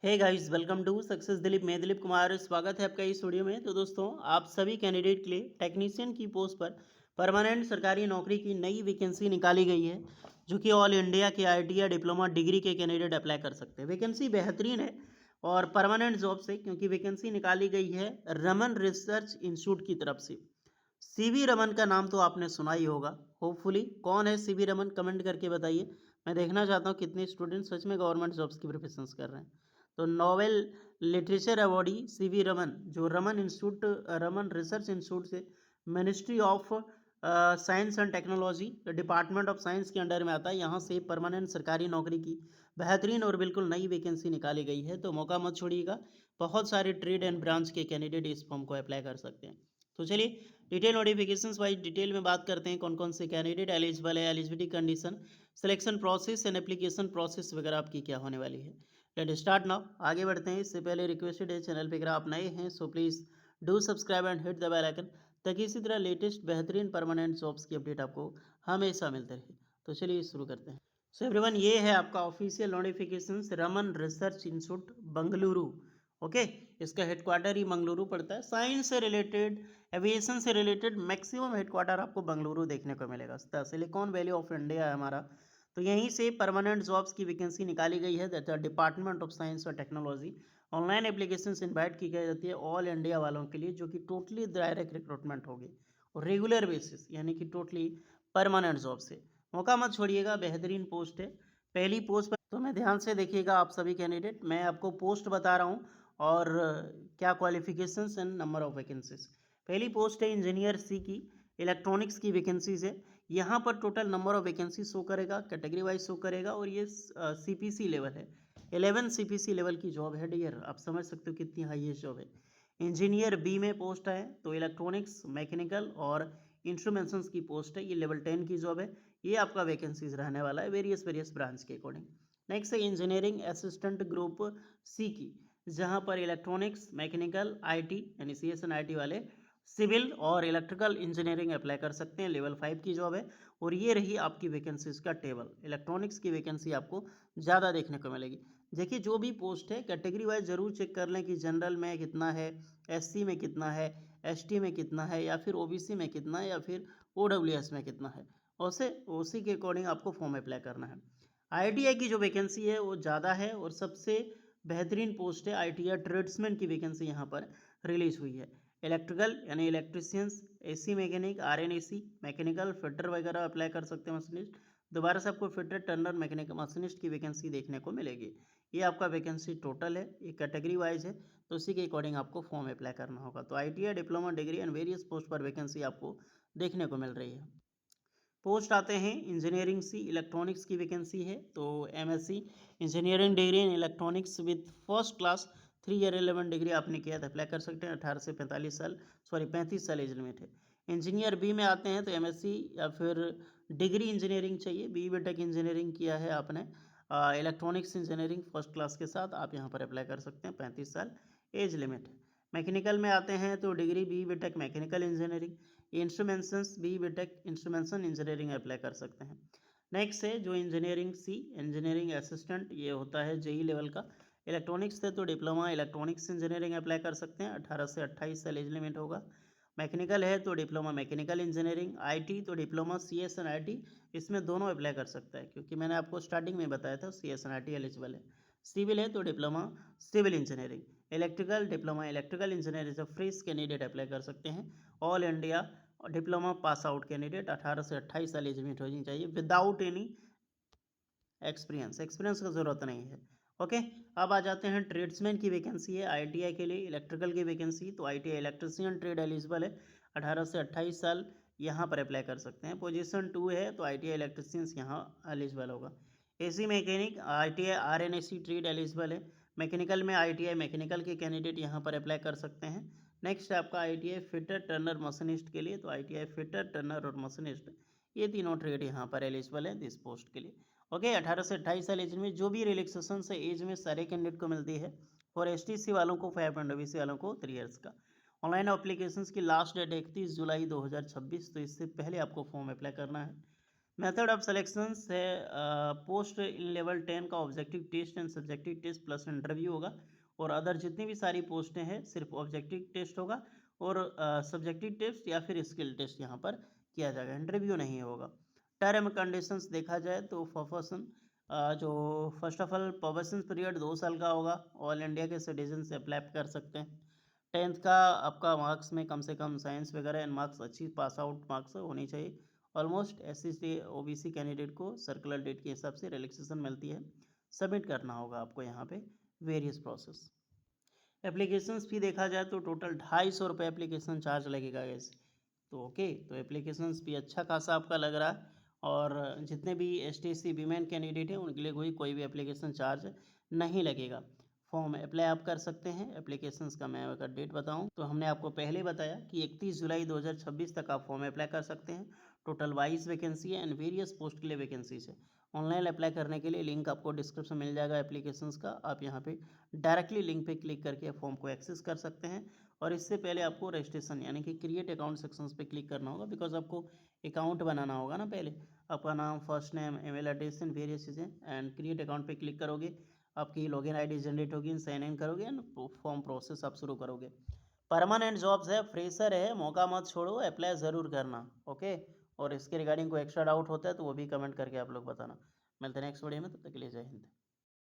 Hey guys, welcome to success Dilip. मैं दिलीप कुमार, स्वागत है आपका इस वीडियो में। तो दोस्तों, आप सभी कैंडिडेट के लिए टेक्नीशियन की पोस्ट पर परमानेंट सरकारी नौकरी की नई वैकेंसी निकाली गई है, जो कि ऑल इंडिया के आईटी या डिप्लोमा डिग्री के कैंडिडेट अप्लाई कर सकते हैं। वैकेंसी बेहतरीन है और परमानेंट जॉब से, क्योंकि वैकेंसी निकाली गई है रमन रिसर्च इंस्टीट्यूट की तरफ से। सीवी रमन का नाम तो आपने सुना ही होगा। होपफुली कौन है सीवी रमन, कमेंट करके बताइए। मैं देखना चाहता हूँ कितने स्टूडेंट सच में गवर्नमेंट जॉब्स की प्रिपरेशन कर रहे हैं। तो Nobel literature awardee CV Raman, जो रमन रिसर्च इंस्टीट्यूट से ministry of science and technology, department of science के अंडर में आता है। यहाँ से परमानेंट सरकारी नौकरी की बेहतरीन और बिल्कुल नई वैकेंसी निकाली गई है, तो मौका मत छोड़िएगा। बहुत सारे ट्रेड एंड ब्रांच के कैंडिडेट इस फॉर्म को अप्लाई कर सकते हैं। तो चलिए डिटेल नोटिफिकेशंस वाइज डिटेल में बात करते हैं, कौन कौन से कैंडिडेट एलिजिबल है, eligibility condition, selection process and application process वगैरह आपकी क्या होने वाली है। Let start now. आगे बढ़ते हैं, इससे पहले रिक्वेस्टेड है, चैनल पे अगर आप नए हैं so please do subscribe and hit the bell icon, ताकि इसी तरह लेटेस्ट बेहतरीन परमानेंट जॉब्स की अपडेट आपको हमेशा मिलते रहे। तो चलिए शुरू करते हैं। सो एवरीवन, ये है आपका official notifications Raman research institute Bengaluru. Okay, इसका हेडक्वार्टर ही मंगलुरु पड़ता है। साइंस से रिलेटेड, एविएशन से रिलेटेड मैक्सिमम हेडक्वार्टर आपको बंगलुरु देखने को मिलेगा। सिलिकॉन वैली ऑफ इंडिया है हमारा, तो यहीं से परमानेंट जॉब्स की वैकेंसी निकाली गई है। दैट डिपार्टमेंट ऑफ साइंस और टेक्नोलॉजी। ऑनलाइन एप्लीकेशन इनवाइट की जाती है ऑल इंडिया वालों के लिए, जो कि टोटली डायरेक्ट रिक्रूटमेंट होगी और रेगुलर बेसिस, यानी कि टोटली परमानेंट जॉब से। मौका मत छोड़िएगा, बेहतरीन पोस्ट है। पहली पोस्ट पर तो मैं ध्यान से देखिएगा आप सभी कैंडिडेट, मैं आपको पोस्ट बता रहा हूँ और क्या qualifications and number of vacancies. पहली पोस्ट है इंजीनियर सी की, इलेक्ट्रॉनिक्स की वैकेंसीज है। यहाँ पर total number of vacancy show करेगा, कैटेगरी वाइज शो करेगा, और ये सीपीसी लेवल है। 11 सीपीसी लेवल की जॉब है डियर, आप समझ सकते हो कितनी हाईएस्ट जॉब है। इंजीनियर बी में पोस्ट है, तो इलेक्ट्रॉनिक्स, मैकेनिकल और इंस्ट्रूमेंट्स की पोस्ट है। ये लेवल 10 की जॉब है। ये आपका वैकेंसीज रहने वाला है वेरियस ब्रांच के अकॉर्डिंग। नेक्स्ट है इंजीनियरिंग असिस्टेंट ग्रुप सी की, जहाँ पर इलेक्ट्रॉनिक्स, मैकेनिकल, आईटी यानी सीएस एंड आईटी वाले, सिविल और इलेक्ट्रिकल इंजीनियरिंग अप्लाई कर सकते हैं। लेवल 5 की जॉब है। और ये रही आपकी वैकेंसीज का टेबल। इलेक्ट्रॉनिक्स की वैकेंसी आपको ज़्यादा देखने को मिलेगी। देखिए, जो भी पोस्ट है कैटेगरी वाइज ज़रूर चेक कर लें कि जनरल में कितना है, एससी में कितना है, एसटी में कितना है, या फिर ओबीसी में कितना है, या फिर ओडब्ल्यूएस में कितना है। उसे उसी के अकॉर्डिंग आपको फॉर्म अप्लाई करना है। आईटीआई की जो वैकेंसी है वो ज़्यादा है और सबसे बेहतरीन पोस्ट है आईटीआई ट्रेड्समैन की वैकेंसी यहाँ पर रिलीज हुई है। इलेक्ट्रिकल यानी electricians, AC mechanic, R N AC mechanical, fitter वगैरह अप्लाई कर सकते हैं मशीनिस्ट। दोबारा से आपको फिटर, टर्नर, मैकेनिकल, मशीनिस्ट की वैकेंसी देखने को मिलेगी। ये आपका वैकेंसी टोटल है, ये कैटेगरी वाइज है, तो उसी के अकॉर्डिंग आपको फॉर्म अप्लाई करना होगा। तो ITI, diploma degree and various post पर वैकेंसी आपको देखने को मिल रही है। पोस्ट आते हैं इंजीनियरिंग सी, इलेक्ट्रॉनिक्स की वैकेंसी है, तो MSc engineering degree in electronics with first class 3 year relevant degree आपने किया तो अप्लाई कर सकते हैं। 18 से 45 साल, सॉरी 35 साल एज लिमिट है। इंजीनियर बी में आते हैं तो एमएससी या फिर डिग्री इंजीनियरिंग चाहिए, बी टेक इंजीनियरिंग किया है आपने, इलेक्ट्रॉनिक्स इंजीनियरिंग फर्स्ट क्लास के साथ आप यहाँ पर अप्लाई कर सकते हैं। 35 साल एज लिमिट है। मैकेनिकल में आते हैं तो degree B tech mechanical engineering, instruments B tech instrumentation engineering apply कर सकते हैं। नेक्स्ट है जो इंजीनियरिंग सी, इंजीनियरिंग असिस्टेंट, ये होता है जेई लेवल का। इलेक्ट्रॉनिक्स से तो डिप्लोमा इलेक्ट्रॉनिक्स इंजीनियरिंग अप्लाई कर सकते हैं। 18 से 28 साल एज लिमिट होगा। मैकेनिकल है तो डिप्लोमा मैकेनिकल इंजीनियरिंग, आईटी तो डिप्लोमा सीएस एंड आईटी, इसमें दोनों अप्लाई कर सकता है, क्योंकि मैंने आपको स्टार्टिंग में बताया था सीएस एंड आईटी एलिजिबल है। सिविल है तो diploma civil engineering, electrical diploma electrical engineering से फ्रेश कैंडिडेट अप्लाई कर सकते हैं। All India diploma pass out candidate 18 से 28 साल एज लिमिट होनी चाहिए, विदाउट एनी एक्सपीरियंस का ज़रूरत नहीं है। ओके, अब आ जाते हैं ट्रेड्समैन की वैकेंसी है आईटीआई के लिए, इलेक्ट्रिकल की वैकेंसी, तो आईटीआई इलेक्ट्रिशियन ट्रेड एलिजिबल है। 18 से 28 साल यहाँ पर अप्लाई कर सकते हैं। पोजीशन 2 है तो आईटीआई इलेक्ट्रिशियंस यहाँ एलिजिबल होगा। AC mechanic, ITI R N AC trade eligible है। मैकेनिकल में आईटीआई मैकेनिकल के कैंडिडेट यहाँ पर अप्लाई कर सकते हैं। नेक्स्ट है आपका आईटीआई फिटर, टर्नर, मशीनिस्ट के लिए, तो आईटीआई फिटर, टर्नर और मशीनिस्ट, ये तीनों ट्रेड यहाँ पर एलिजिबल है दिस पोस्ट के लिए। ओके, 18 से 28 साल एज में जो भी रिलैक्सेशन है एज में सारे कैंडिडेट को मिलती है। और एसटीसी वालों को 5 एंड ओबीसी वालों को 3 ईयर्स का। ऑनलाइन एप्लीकेशंस की लास्ट डेट 31 जुलाई 2026, तो इससे पहले आपको फॉर्म अप्लाई करना है। मेथड ऑफ सिलेक्शंस है पोस्ट इन लेवल 10 का objective test and subjective test plus interview होगा, और अदर जितनी भी सारी पोस्टें हैं सिर्फ ऑब्जेक्टिव टेस्ट होगा और सब्जेक्टिव टेस्ट या फिर स्किल टेस्ट यहाँ पर किया जाएगा, इंटरव्यू नहीं होगा। टर्म कंडीशंस देखा जाए तो प्रोफेशन जो first of all probation period 2 साल का होगा, ऑल इंडिया के सिटीजन से अप्लाई कर सकते हैं। 10th का आपका मार्क्स में कम से कम साइंस वगैरह एंड मार्क्स अच्छी पास आउट मार्क्स होनी चाहिए। ऑलमोस्ट SC OBC कैंडिडेट को सर्कुलर डेट के हिसाब से रिलैक्सेशन मिलती है। सबमिट करना होगा आपको यहाँ पे वेरियस प्रोसेस। एप्लीकेशंस भी देखा जाए तो टोटल 250 एप्लीकेशन चार्ज लगेगा गैस। तो ओके, तो एप्लीकेशंस भी अच्छा खासा आपका लग रहा है, और जितने भी ST/SC वीमेन कैंडिडेट हैं उनके लिए कोई भी एप्लीकेशन चार्ज नहीं लगेगा। फॉर्म अप्लाई आप कर सकते हैं। एप्लीकेशंस का मैं अगर डेट बताऊं तो हमने आपको पहले बताया कि 31 जुलाई 2026 तक आप फॉर्म अप्लाई कर सकते हैं। टोटल 22 वैकेंसी है एंड वेरियस पोस्ट के लिए वैकेंसीज है। ऑनलाइन अप्लाई करने के लिए लिंक आपको डिस्क्रिप्शन मिल जाएगा एप्लीकेशंस का, आप यहाँ पे डायरेक्टली लिंक पे क्लिक करके फॉर्म को एक्सेस कर सकते हैं। और इससे पहले आपको रजिस्ट्रेशन यानी कि क्रिएट अकाउंट सेक्शंस पे क्लिक करना होगा, बिकॉज आपको अकाउंट बनाना होगा ना पहले, आपका नाम, first name, email address and various चीज़ें, एंड क्रिएट अकाउंट पे क्लिक करोगे, आपकी लॉगिन आईडी जनरेट होगी, साइन इन करोगे एंड फॉर्म प्रोसेस आप शुरू करोगे। परमानेंट जॉब्स है, फ्रेशर है, मौका मत छोड़ो, अप्लाई ज़रूर करना। ओके, और इसके रिगार्डिंग कोई एक्स्ट्रा डाउट होता है तो वो भी कमेंट करके आप लोग बताना। मिलते हैं नेक्स्ट वीडियो में, तब तक के लिए जय हिंद।